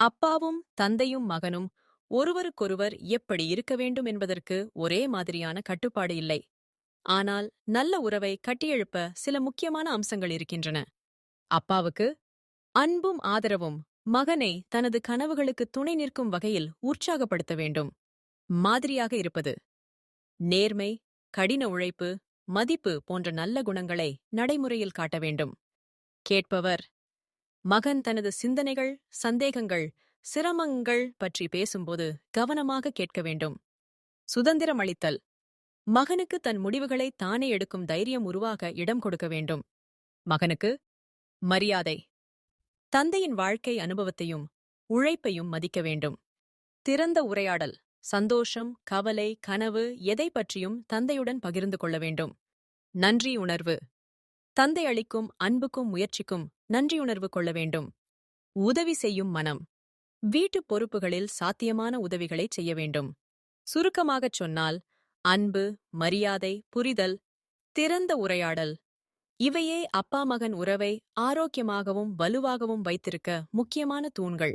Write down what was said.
அப்பாவும் தந்தையும் மகனும் ஒருவருக்கொருவர் எப்படி இருக்க வேண்டும் என்பதற்கு ஒரே மாதிரியான கட்டுப்பாடு இல்லை. ஆனால் நல்ல உறவை கட்டியெழுப்ப சில முக்கியமான அம்சங்கள் இருக்கின்றன. அப்பாவுக்கு அன்பும் ஆதரவும் மகனை தனது கனவுகளுக்கு துணை நிற்கும் வகையில் உற்சாகப்படுத்த வேண்டும். மாதிரியாக இருப்பது நேர்மை, கடின உழைப்பு, மதிப்பு போன்ற நல்ல குணங்களை நடைமுறையில் காட்ட வேண்டும். கேட்பவர் மகன் தனது சிந்தனைகள், சந்தேகங்கள், சிரமங்கள் பற்றி பேசும்போது கவனமாக கேட்க வேண்டும். சுதந்திரம் அளித்தல் மகனுக்கு தன் முடிவுகளை தானே எடுக்கும் தைரியம் உருவாக இடம் கொடுக்க வேண்டும். மகனுக்கு மரியாதை தந்தையின் வாழ்க்கை அனுபவத்தையும் உழைப்பையும் மதிக்க வேண்டும். திறந்த உரையாடல் சந்தோஷம், கவலை, கனவு எதை பற்றியும் தந்தையுடன் பகிர்ந்து கொள்ள வேண்டும். நன்றி உணர்வு தந்தை அளிக்கும் அன்புக்கும் முயற்சிக்கும் நன்றியுணர்வு கொள்ள வேண்டும். உதவி செய்யும் மனம் வீட்டுப் பொறுப்புகளில் சாத்தியமான உதவிகளைச் செய்ய வேண்டும். சுருக்கமாகச் சொன்னால் அன்பு, மரியாதை, புரிதல், திறந்த உரையாடல் இவையே அப்பா மகன் உறவை ஆரோக்கியமாகவும் வலுவாகவும் வைத்திருக்க முக்கியமான தூண்கள்.